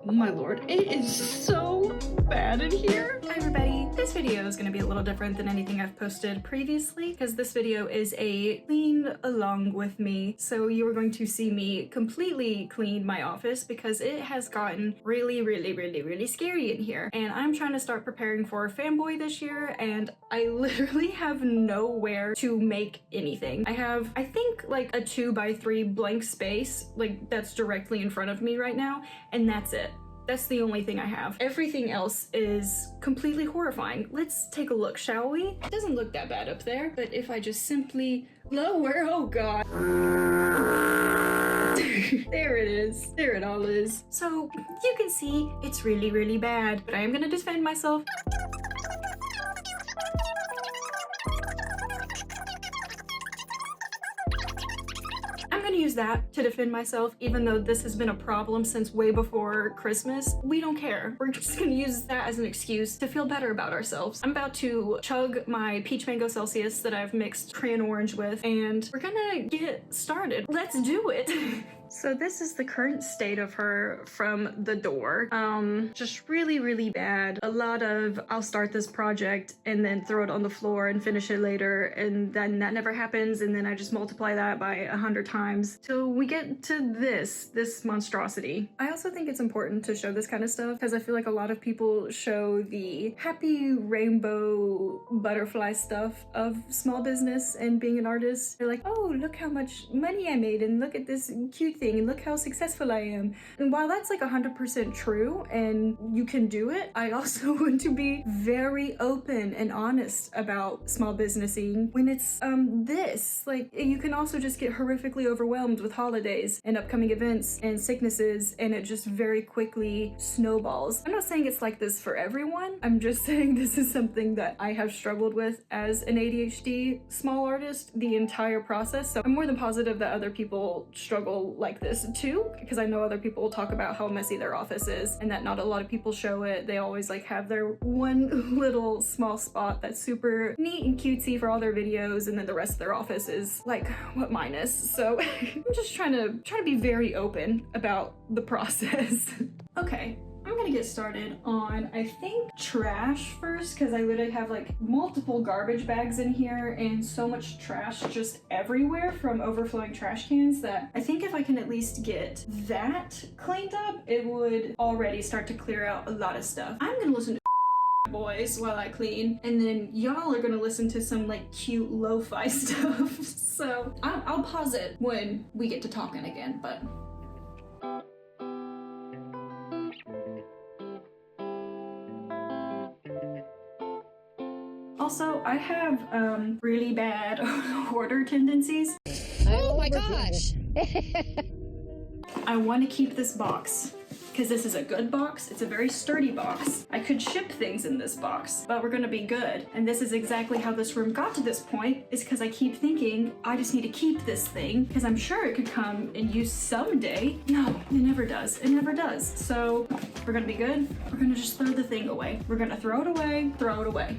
Oh my lord, it is so bad in here. Hi everybody, this video is going to be a little different than anything I've posted previously because this video is a clean along with me. So you are going to see me completely clean my office because it has gotten really scary in here. And I'm trying to start preparing for Fanboy this year and I literally have nowhere to make anything. I have, I think, like a 2x3 blank space, like that's directly in front of me right now, and that's it. That's the only thing I have. Everything else is completely horrifying. Let's take a look, shall we? It doesn't look that bad up there, but if I just simply lower, oh god. There it is. There it all is. So you can see it's really bad, but I am gonna defend myself. I'm gonna use that to defend myself, even though this has been a problem since way before Christmas. We don't care. We're just gonna use that as an excuse to feel better about ourselves. I'm about to chug my peach mango Celsius that I've mixed crayon orange with, and we're gonna get started. Let's do it. So this is the current state of her from the door. Just really bad. A lot of I'll start this project and then throw it on the floor and finish it later, and then that never happens, and then I just multiply that by 100 times till we get to this monstrosity. I also think it's important to show this kind of stuff because I feel like a lot of people show the happy rainbow butterfly stuff of small business and being an artist. They're like, oh, look how much money I made, and look at this cute thing, and look how successful I am. And while that's like 100% true and you can do it, I also want to be very open and honest about small businessing when it's this. Like, you can also just get horrifically overwhelmed with holidays and upcoming events and sicknesses, and it just very quickly snowballs. I'm not saying it's like this for everyone. I'm just saying this is something that I have struggled with as an ADHD small artist the entire process. So I'm more than positive that other people struggle like this too, because I know other people will talk about how messy their office is and that not a lot of people show it. They always like have their one little small spot that's super neat and cutesy for all their videos, and then the rest of their office is like what mine is. So I'm just trying to be very open about the process. Okay. I'm gonna get started on, I think, trash first, because I literally have like multiple garbage bags in here and so much trash just everywhere from overflowing trash cans that I think if I can at least get that cleaned up, it would already start to clear out a lot of stuff. I'm gonna listen to boys while I clean, and then y'all are gonna listen to some like cute lo-fi stuff. So I'll pause it when we get to talking again, but also, I have really bad hoarder tendencies. Oh my gosh! I want to keep this box because this is a good box. It's a very sturdy box. I could ship things in this box, but we're gonna be good. And this is exactly how this room got to this point, is because I keep thinking I just need to keep this thing because I'm sure it could come in use someday. No, it never does. It never does. So we're gonna be good. We're gonna just throw the thing away. We're gonna throw it away, throw it away.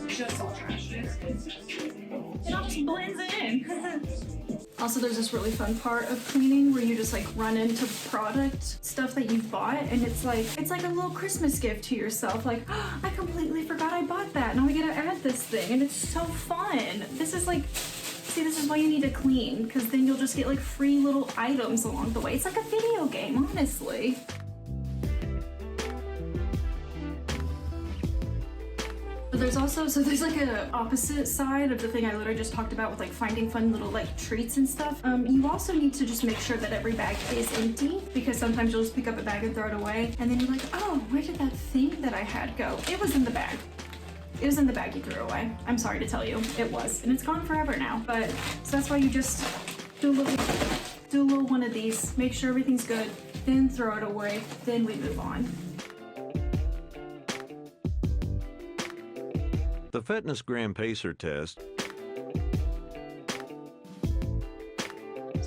Just all trash. It all just blends in. Also, there's this really fun part of cleaning where you just like run into product stuff that you've bought, and it's like a little Christmas gift to yourself. Like, oh, I completely forgot I bought that. Now we gotta add this thing, and it's so fun. This is like, see, this is why you need to clean, because then you'll just get like free little items along the way. It's like a video game, honestly. There's like a opposite side of the thing I literally just talked about with like finding fun little like treats and stuff. You also need to just make sure that every bag is empty, because sometimes you'll just pick up a bag and throw it away, and then you're like, oh, where did that thing that I had go? It was in the bag. It was in the bag you threw away. I'm sorry to tell you, it was, and it's gone forever now. But so that's why you just do a little one of these, make sure everything's good, then throw it away, then we move on. The Fitness Gram Pacer test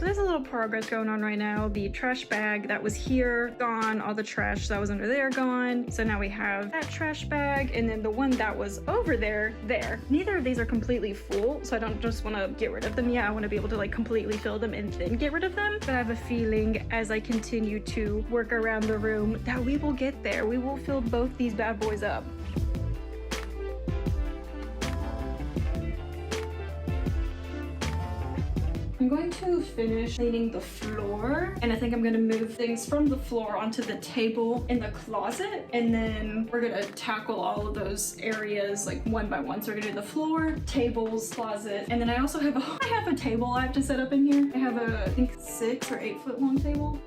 So there's a little progress going on right now. The trash bag that was here, gone. All the trash that was under there, gone. So now we have that trash bag, and then the one that was over there, there. Neither of these are completely full, so I don't just want to get rid of them yet. I want to be able to like completely fill them and then get rid of them. But I have a feeling as I continue to work around the room that we will get there. We will fill both these bad boys up. I'm going to finish cleaning the floor, and I think I'm gonna move things from the floor onto the table in the closet, and then we're gonna tackle all of those areas like one by one. So we're gonna do the floor, tables, closet, and then I also have a table I have to set up in here. I have a, I think 6 or 8 foot long table.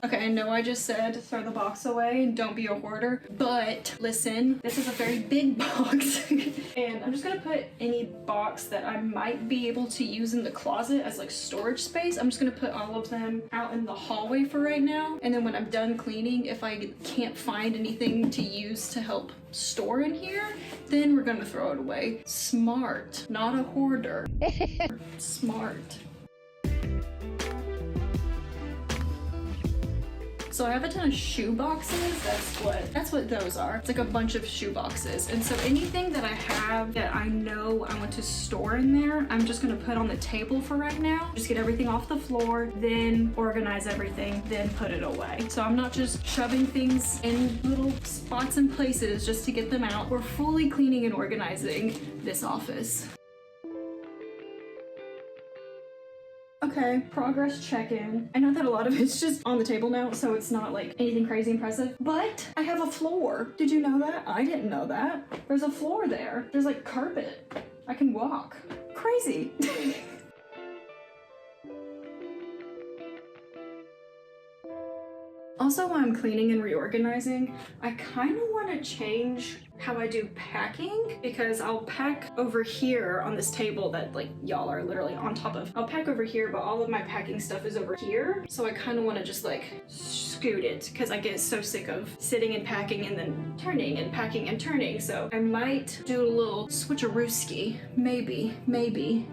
Okay, I know I just said throw the box away and don't be a hoarder, but listen, this is a very big box. And I'm just gonna put any box that I might be able to use in the closet as like storage space. I'm just gonna put all of them out in the hallway for right now. And then when I'm done cleaning, if I can't find anything to use to help store in here, then we're gonna throw it away. Smart, not a hoarder. Smart. So I have a ton of shoe boxes. That's what those are. It's like a bunch of shoe boxes. And so anything that I have that I know I want to store in there, I'm just gonna put on the table for right now. Just get everything off the floor, then organize everything, then put it away. So I'm not just shoving things in little spots and places just to get them out. We're fully cleaning and organizing this office. Okay, progress check-in. I know that a lot of it's just on the table now, so it's not like anything crazy impressive, but I have a floor. Did you know that? I didn't know that. There's a floor there. There's like carpet. I can walk. Crazy. Also, while I'm cleaning and reorganizing, I kind of want to change how I do packing, because I'll pack over here on this table that like y'all are literally on top of. I'll pack over here, but all of my packing stuff is over here. So I kind of want to just like scoot it, because I get so sick of sitting and packing and then turning and packing and turning. So I might do a little switcherooski. Maybe.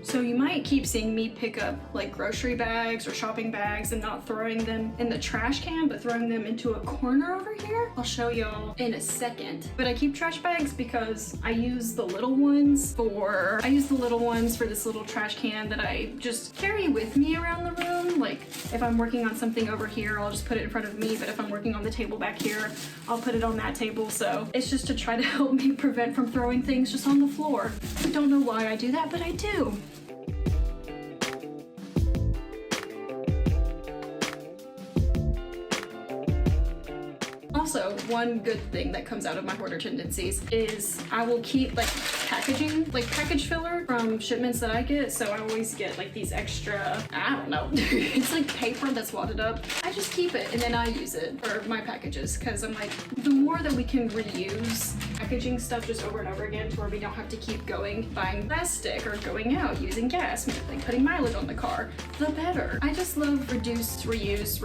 So you might keep seeing me pick up like grocery bags or shopping bags and not throwing them in the trash can, but throwing them into a corner over here. I'll show y'all in a second. But I keep trash bags because I use the little ones for this little trash can that I just carry with me around the room. Like if I'm working on something over here, I'll just put it in front of me. But if I'm working on the table back here, I'll put it on that table. So it's just to try to help me prevent from throwing things just on the floor. I don't know why I do that, but I do. Also, one good thing that comes out of my hoarder tendencies is I will keep like packaging, like package filler from shipments that I get. So I always get like these extra, I don't know, it's like paper that's wadded up. I just keep it and then I use it for my packages, because I'm like, the more that we can reuse packaging stuff just over and over again to where we don't have to keep buying plastic or going out using gas, like putting mileage on the car, the better. I just love reduce, reuse,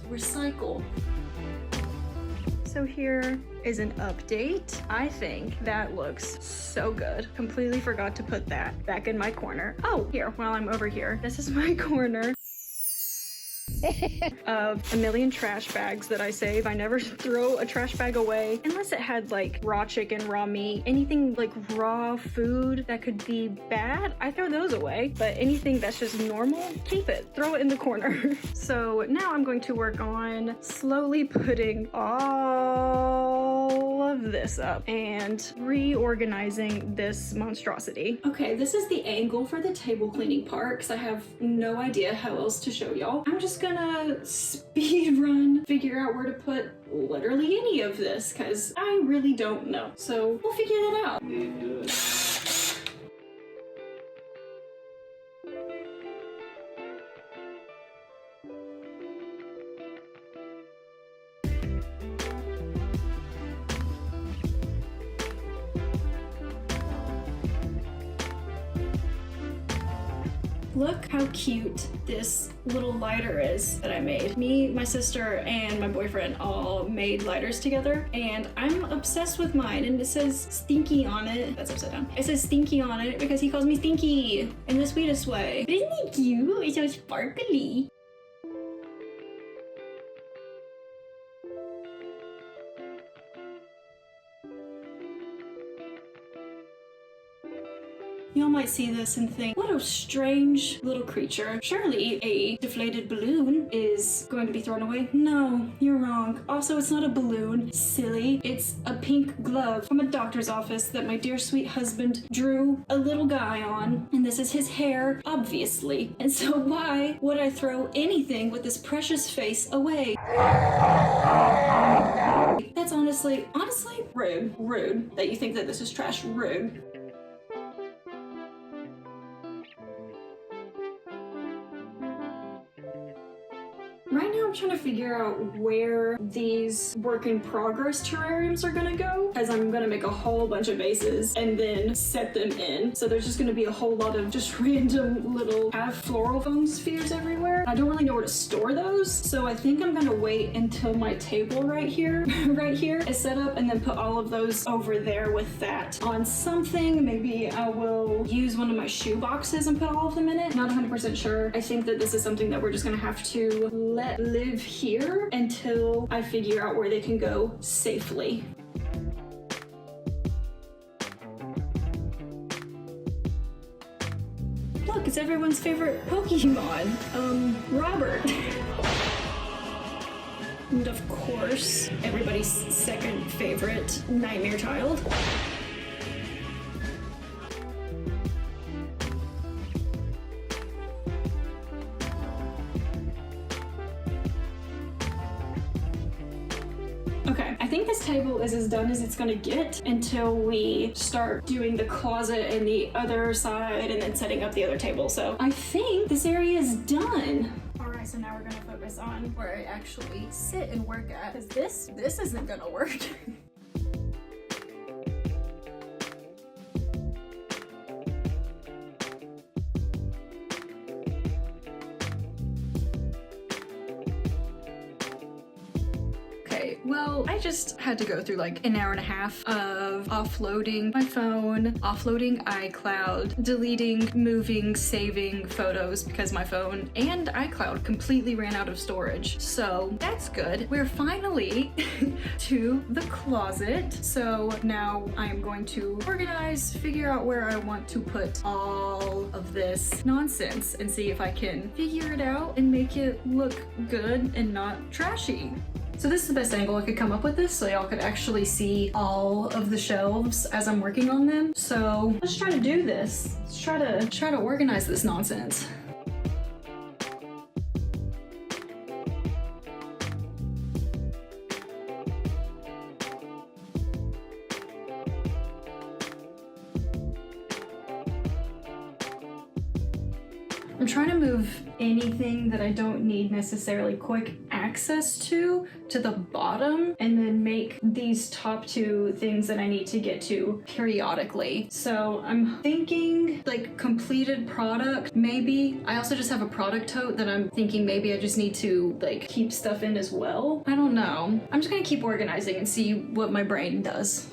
recycle. So here is an update. I think that looks so good. Completely forgot to put that back in my corner. Oh, here, while I'm over here, this is my corner of a million trash bags that I save. I never throw a trash bag away unless it had like raw chicken, raw meat, anything like raw food that could be bad. I throw those away, but anything that's just normal, keep it, throw it in the corner. So now I'm going to work on slowly putting all of this up and reorganizing this monstrosity. Okay, this is the angle for the table cleaning part because I have no idea how else to show y'all. I'm just gonna speed run, figure out where to put literally any of this because I really don't know. So we'll figure that out. Look how cute this little lighter is that I made. Me, my sister, and my boyfriend all made lighters together, and I'm obsessed with mine, and it says Stinky on it. That's upside down. It says Stinky on it because he calls me Stinky in the sweetest way. But isn't he cute? It's so sparkly. Y'all might see this and think, what a strange little creature. Surely a deflated balloon is going to be thrown away. No, you're wrong. Also, it's not a balloon, silly. It's a pink glove from a doctor's office that my dear sweet husband drew a little guy on. And this is his hair, obviously. And so why would I throw anything with this precious face away? That's honestly rude. Rude that you think that this is trash. Rude. Right now I'm trying to figure out where these work in progress terrariums are gonna go, because I'm gonna make a whole bunch of vases and then set them in. So there's just gonna be a whole lot of just random little half floral foam spheres everywhere. I don't really know where to store those, so I think I'm gonna wait until my table right here is set up and then put all of those over there with that on something. Maybe I will use one of my shoe boxes and put all of them in it. Not 100% sure. I think that this is something that we're just gonna have to let live here until I figure out where they can go safely. Look, it's everyone's favorite Pokemon, Robert. And of course, everybody's second favorite nightmare child. Okay, I think this table is as done as it's gonna get until we start doing the closet and the other side and then setting up the other table. So I think this area is done. All right, so now we're gonna focus on where I actually sit and work at, because this isn't gonna work. Well, I just had to go through like an hour and a half of offloading my phone, offloading iCloud, deleting, moving, saving photos because my phone and iCloud completely ran out of storage. So that's good. We're finally to the closet. So now I am going to organize, figure out where I want to put all of this nonsense and see if I can figure it out and make it look good and not trashy. So this is the best angle I could come up with this, so y'all could actually see all of the shelves as I'm working on them. So let's try to do this. Let's try to organize this nonsense. I'm trying to move anything that I don't need necessarily quick access to the bottom, and then make these top two things that I need to get to periodically. So I'm thinking like completed product, maybe. I also just have a product tote that I'm thinking maybe I just need to like keep stuff in as well. I don't know. I'm just gonna keep organizing and see what my brain does.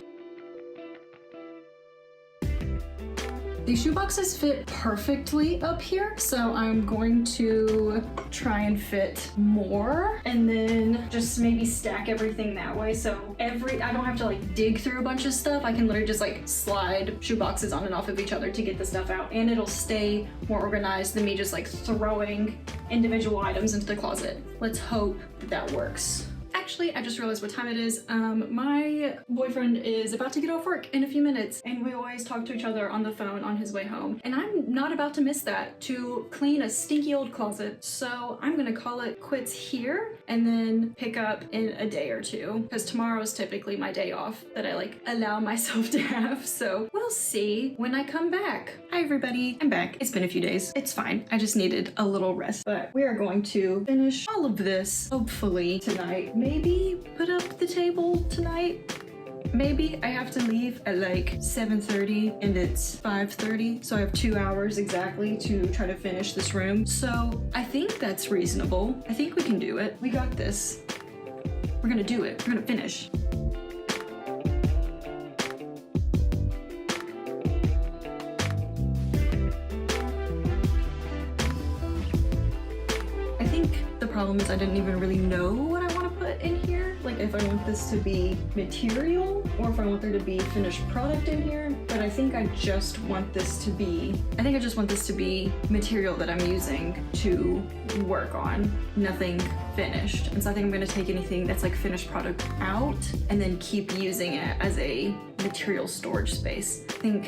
These shoeboxes fit perfectly up here, so I'm going to try and fit more and then just maybe stack everything that way. So I don't have to like dig through a bunch of stuff. I can literally just like slide shoeboxes on and off of each other to get the stuff out, and it'll stay more organized than me just like throwing individual items into the closet. Let's hope that works. Actually, I just realized what time it is. My boyfriend is about to get off work in a few minutes, and we always talk to each other on the phone on his way home. And I'm not about to miss that to clean a stinky old closet. So I'm gonna call it quits here and then pick up in a day or two, because tomorrow's typically my day off that I like allow myself to have. So we'll see when I come back. Hi everybody, I'm back. It's been a few days. It's fine. I just needed a little rest, but we are going to finish all of this hopefully tonight. Maybe put up the table tonight. maybe I have to leave at like 7:30 and it's 5:30, so I have 2 hours exactly to try to finish this room. So I think that's reasonable. I think we can do it. We got this. We're gonna do it. We're gonna finish. I think the problem is I didn't even really know what I want to put in here. Like if I want this to be material or if I want there to be finished product in here. But I think I just want this to be, material that I'm using to work on, nothing finished. And so I think I'm gonna take anything that's like finished product out and then keep using it as a material storage space. I think,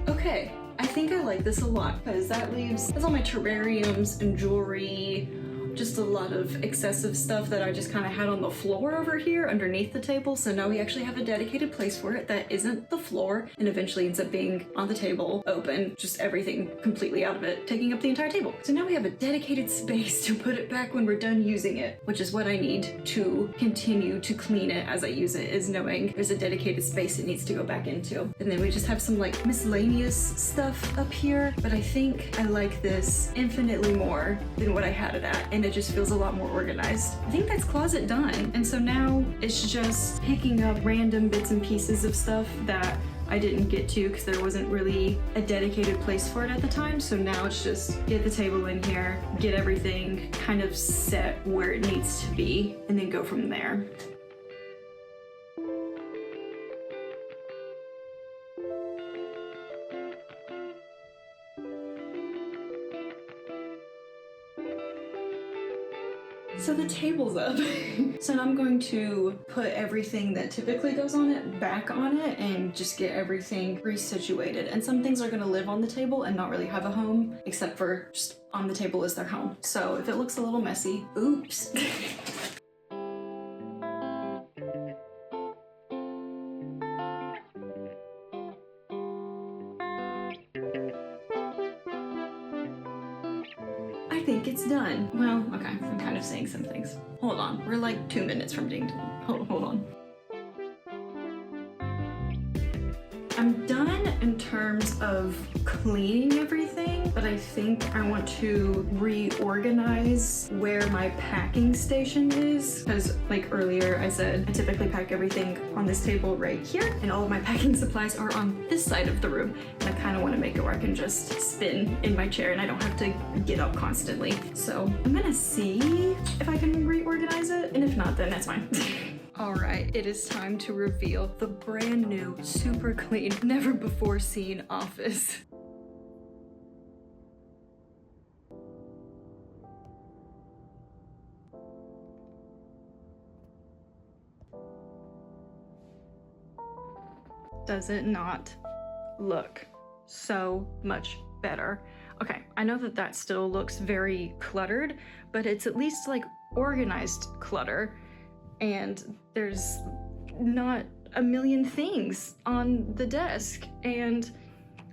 okay, I think I like this a lot because that's all my terrariums and jewelry, just a lot of excessive stuff that I just kind of had on the floor over here underneath the table. So now we actually have a dedicated place for it that isn't the floor and eventually ends up being on the table, open, just everything completely out of it, taking up the entire table. So now we have a dedicated space to put it back when we're done using it, which is what I need to continue to clean it as I use it, is knowing there's a dedicated space it needs to go back into. And then we just have some like miscellaneous stuff up here, but I think I like this infinitely more than what I had it at. And it just feels a lot more organized. I think that's closet done. And so now it's just picking up random bits and pieces of stuff that I didn't get to because there wasn't really a dedicated place for it at the time. So now it's just get the table in here, get everything kind of set where it needs to be, and then go from there. So the table's up. So now I'm going to put everything that typically goes on it back on it and just get everything resituated. And some things are gonna live on the table and not really have a home, except for just on the table is their home. So if it looks a little messy, oops. I think it's done. Well, okay, I'm kind of saying some things. Hold on, we're like 2 minutes from being done. Hold on. I'm done in terms of cleaning everything, but I think I want to reorganize where my packing station is. Because like earlier I said, I typically pack everything on this table right here, and all of my packing supplies are on this side of the room. And I kind of want to make it where I can just spin in my chair and I don't have to get up constantly. So I'm gonna see if I can reorganize it, and if not, then that's fine. Alright, it is time to reveal the brand new, super clean, never before seen office. Does it not look so much better? Okay, I know that that still looks very cluttered, but it's at least like organized clutter. And there's not a million things on the desk, and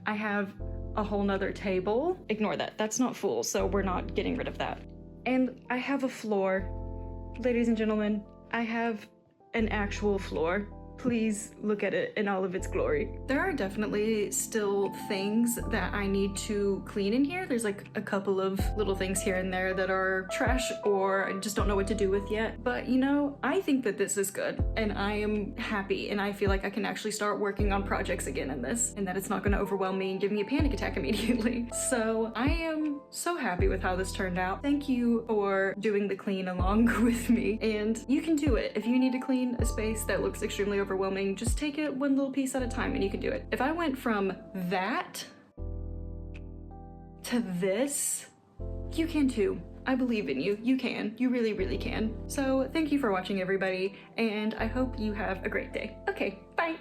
I have a whole nother table. Ignore that, that's not full, so we're not getting rid of that. And I have a floor. Ladies and gentlemen, I have an actual floor. Please look at it in all of its glory. There are definitely still things that I need to clean in here. There's like a couple of little things here and there that are trash or I just don't know what to do with yet. But you know, I think that this is good and I am happy and I feel like I can actually start working on projects again in this and that it's not gonna overwhelm me and give me a panic attack immediately. So I am so happy with how this turned out. Thank you for doing the clean along with me, and you can do it. If you need to clean a space that looks extremely overwhelming, just take it one little piece at a time and you can do it. If I went from that to this, you can too. I believe in you. You can. You really, really can. So thank you for watching, everybody, and I hope you have a great day. Okay, bye.